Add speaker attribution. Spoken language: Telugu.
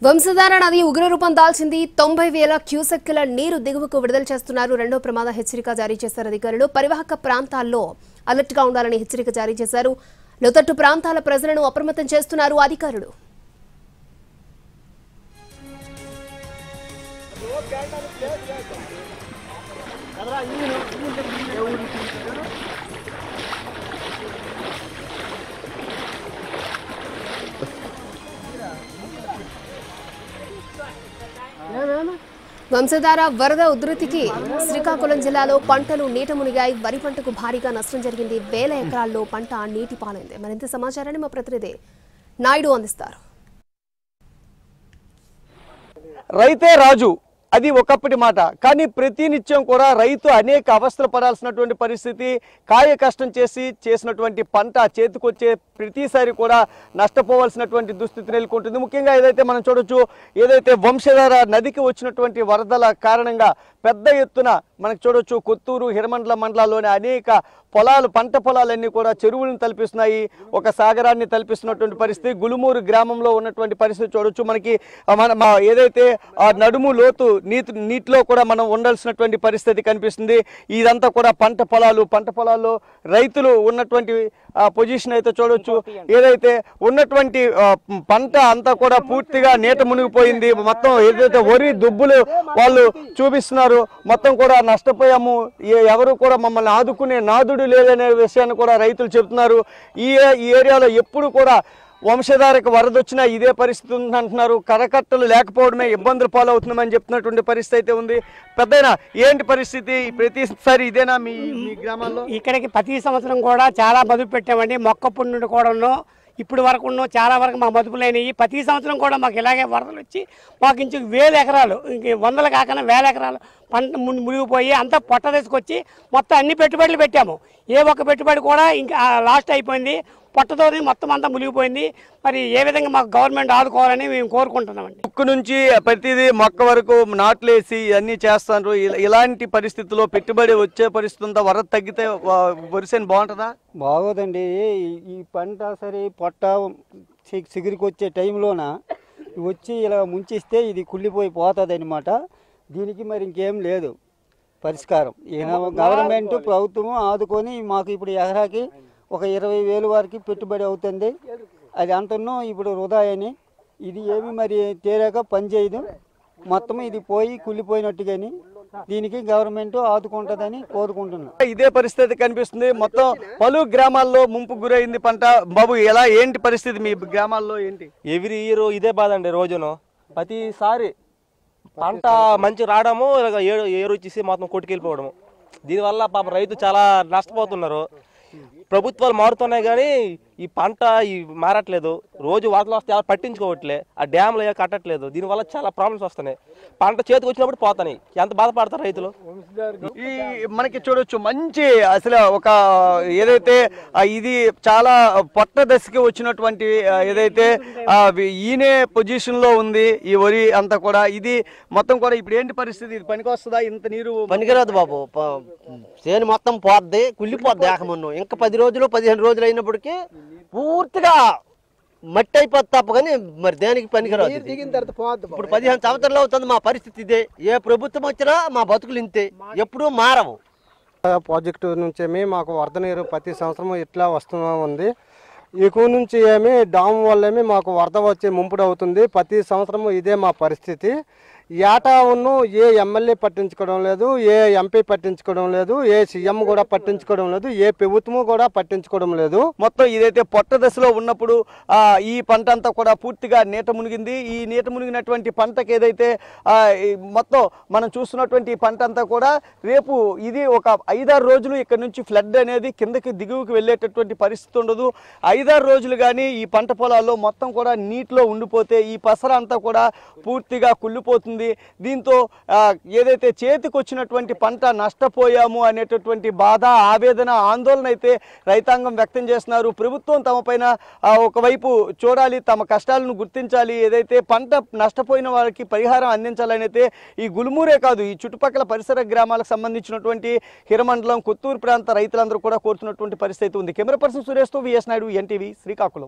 Speaker 1: వంశధార నది ఉగ్రరూపం దాల్చింది. 90,000 క్యూసెక్కుల నీరు దిగువకు విడుదల చేస్తున్నారు. రెండో ప్రమాద హెచ్చరిక జారీ చేశారు అధికారులు. పరివాహక ప్రాంతాల్లో అలర్ట్ గా ఉండాలని హెచ్చరిక జారీ చేశారు. లోతట్టు ప్రాంతాల ప్రజలను అప్రమత్తం చేస్తున్నారు అధికారులు. వంశధార వరద ఉధృతికి శ్రీకాకుళం జిల్లాలో పంటలు నీట మునిగాయి. వరి పంటకు భారీగా నష్టం జరిగింది. వేల ఎకరాల్లో పంట నీటి పాలైంది. మరింత సమాచారాన్ని మా ప్రతినిధి నాయుడు అందిస్తారు.
Speaker 2: రైతే రాజు అది ఒకప్పటి మాట. కానీ ప్రతినిత్యం కూడా రైతు అనేక అవస్థలు పడాల్సినటువంటి పరిస్థితి. కాయ కష్టం చేసినటువంటి పంట చేతికొచ్చే ప్రతిసారి కూడా నష్టపోవాల్సినటువంటి దుస్థితి నెలకొంటుంది. ముఖ్యంగా ఏదైతే మనం చూడొచ్చు, ఏదైతే వంశధార నదికి వచ్చినటువంటి వరదల కారణంగా పెద్ద ఎత్తున మనకు చూడొచ్చు కొత్తూరు హిరమండల మండలాల్లోని అనేక పంట పొలాలన్నీ కూడా చెరువులను తలపిస్తున్నాయి. ఒక సాగరాన్ని తలపిస్తున్నటువంటి పరిస్థితి. గులుమూరు గ్రామంలో ఉన్నటువంటి పరిస్థితి చూడొచ్చు. మనకి ఏదైతే నడుము లోతు నీటిలో కూడా మనం ఉండాల్సినటువంటి పరిస్థితి కనిపిస్తుంది. ఇదంతా కూడా పంట పొలాల్లో రైతులు ఉన్నటువంటి పొజిషన్ అయితే చూడొచ్చు. ఏదైతే ఉన్నటువంటి పంట అంతా కూడా పూర్తిగా నీట మునిగిపోయింది. మొత్తం ఏదైతే వరి దుబ్బులు వాళ్ళు చూపిస్తున్నారు, మొత్తం కూడా నష్టపోయాము, ఎవరు కూడా మమ్మల్ని ఆదుకునే నాదుడు లేదనే విషయాన్ని కూడా రైతులు చెబుతున్నారు. ఈ ఏరియాలో ఎప్పుడు కూడా వంశధారకు వరద వచ్చినా ఇదే పరిస్థితి ఉందంటున్నారు. కరకట్టలు లేకపోవడమే ఇబ్బందులు పాలవుతున్నామని చెప్తున్నటువంటి పరిస్థితి అయితే ఉంది. పెద్దయినా ఏంటి పరిస్థితి? ప్రతిసారి ఇదేనా మీ గ్రామాల్లో?
Speaker 3: ఇక్కడికి ప్రతి సంవత్సరం కూడా చాలా మదుపు పెట్టామండి. మొక్క పుండు కూడా ఇప్పుడు వరకు చాలా వరకు మా మదుపులైనవి. ప్రతి సంవత్సరం కూడా మాకు ఇలాగే వరదలు వచ్చి మాకు ఇంచు 1000 ఎకరాలు, ఇంక 100 కాకుండా 1000 ఎకరాలు పంట మునిగిపోయి అంతా పొట్ట తీసుకొచ్చి మొత్తం అన్ని పెట్టుబడులు పెట్టాము. ఏ ఒక్క పెట్టుబడి కూడా ఇంకా లాస్ట్ అయిపోయింది. పొట్టతోనే మొత్తం అంతా మునిగిపోయింది. మరి ఏ విధంగా మాకు గవర్నమెంట్ ఆదుకోవాలని మేము కోరుకుంటున్నామండి.
Speaker 2: మొక్క నుంచి ప్రతిదీ మొక్క వరకు నాట్లేసి ఇవన్నీ చేస్తారు. ఇలాంటి పరిస్థితుల్లో పెట్టుబడి వచ్చే పరిస్థితి ఉందా? వరద తగ్గితే వరిసేను బాగుంటుందా?
Speaker 4: బాగోదండి. ఈ పంట సరే పొట్ట చిగురికి వచ్చే టైంలోన వచ్చి ఇలా ముంచిస్తే ఇది కుళ్ళిపోయి పోతుంది అనమాట. దీనికి మరి ఇంకేం లేదు పరిష్కారం. గవర్నమెంట్ ప్రభుత్వం ఆదుకొని మాకు ఇప్పుడు ఎకరాకి ఒక 20,000 వరకు పెట్టుబడి అవుతుంది. అది అంటున్నాం ఇప్పుడు వృధా అని. ఇది ఏమి మరి తేరాక పనిచేయదు. మొత్తం ఇది పోయి కుళ్ళిపోయినట్టుగాని దీనికి గవర్నమెంట్ ఆదుకుంటుందని కోరుకుంటున్నాం.
Speaker 2: ఇదే పరిస్థితి కనిపిస్తుంది. మొత్తం పలు గ్రామాల్లో ముంపు గురైంది పంట. బాబు ఏంటి పరిస్థితి మీ గ్రామాల్లో? ఏంటి
Speaker 5: ఎవ్రీ ఇయర్ ఇదే బాధ అండి. రోజును ప్రతిసారి పంట మంచి రావడము, ఏరు వచ్చేసి మొత్తం కొట్టుకెళ్ళిపోవడము. దీనివల్ల పాప రైతు చాలా నష్టపోతున్నారు. ప్రభుత్వాలు మారుతున్నాయి కానీ ఈ పంట మారట్లేదు. రోజు వాటిలో వస్తే ఎవరు పట్టించుకోవట్లే. ఆ డ్యామ్లు కట్టట్లేదు. దీనివల్ల చాలా ప్రాబ్లమ్స్ వస్తున్నాయి. పంట చేతికి వచ్చినప్పుడు పోతాయి. ఎంత బాధపడతారు రైతులు?
Speaker 2: ఈ మనకి చూడొచ్చు మంచి అసలు ఒక ఏదైతే ఇది చాలా పొట్ట దశకి వచ్చినటువంటి ఏదైతే ఈయనే పొజిషన్ లో ఉంది ఈ వరి అంతా కూడా. ఇది మొత్తం కూడా ఇప్పుడు ఏంటి పరిస్థితి? ఇది పనికి వస్తుందా? ఇంత నీరు
Speaker 6: పనికిరాదు బాబు. చేను మొత్తం పోద్ది, కుళ్ళిపోద్ది. ఏకమన్ను ఇంకా 10 రోజులు 15 రోజులు అయినప్పటికీ పూర్తిగా మట్టి అయిపోద్ది తప్ప కానీ మరి దేనికి పనికిరాదు. ఇప్పుడు 15 సంవత్సరాలు అవుతుంది మా పరిస్థితి ఇదే. ఏ ప్రభుత్వం వచ్చినా మా బతుకులు ఇంతే, ఎప్పుడూ మారవు.
Speaker 7: ప్రాజెక్టు నుంచి మాకు వరద నీరు ప్రతి సంవత్సరం ఇట్లా వస్తూ ఉంది. ఎక్కువ నుంచి డామ్ వల్ల మాకు వరద వచ్చే ముంపుడు అవుతుంది. ప్రతి సంవత్సరం ఇదే మా పరిస్థితి. ఏటాను ఏ ఎమ్మెల్యే పట్టించుకోవడం లేదు, ఏ ఎంపీ పట్టించుకోవడం లేదు, ఏ సీఎం కూడా పట్టించుకోవడం లేదు, ఏ ప్రభుత్వము కూడా పట్టించుకోవడం లేదు.
Speaker 2: మొత్తం ఇదైతే పొట్ట దశలో ఉన్నప్పుడు ఈ పంట అంతా కూడా పూర్తిగా నీట మునిగింది. ఈ నీట మునిగినటువంటి పంటకి ఏదైతే మొత్తం మనం చూస్తున్నటువంటి పంట అంతా కూడా రేపు ఇది ఒక 5-6 రోజులు ఇక్కడ నుంచి ఫ్లడ్ అనేది కిందకి దిగువకి వెళ్ళేటటువంటి పరిస్థితి ఉండదు. 5-6 రోజులు కానీ ఈ పంట పొలాల్లో మొత్తం కూడా నీటిలో ఉండిపోతే ఈ పసర అంతా కూడా పూర్తిగా కుళ్ళిపోతుంది. దీంతో ఏదైతే చేతికి వచ్చినటువంటి పంట నష్టపోయాము అనేటటువంటి బాధ, ఆవేదన, ఆందోళన అయితే రైతాంగం వ్యక్తం చేస్తున్నారు. ప్రభుత్వం తమ పైన ఒకవైపు చూడాలి, తమ కష్టాలను గుర్తించాలి, ఏదైతే పంట నష్టపోయిన వారికి పరిహారం అందించాలని అయితే ఈ గులుమూరే కాదు ఈ చుట్టుపక్కల పరిసర గ్రామాలకు సంబంధించినటువంటి హిరమండలం, కొత్తూరు ప్రాంత రైతులందరూ కూడా కోరుతున్నటువంటి పరిస్థితి ఉంది. కెమెరా పర్సన్ సురేష్తో విఎస్ నాయుడు, ఎన్టీవీ, శ్రీకాకుళం.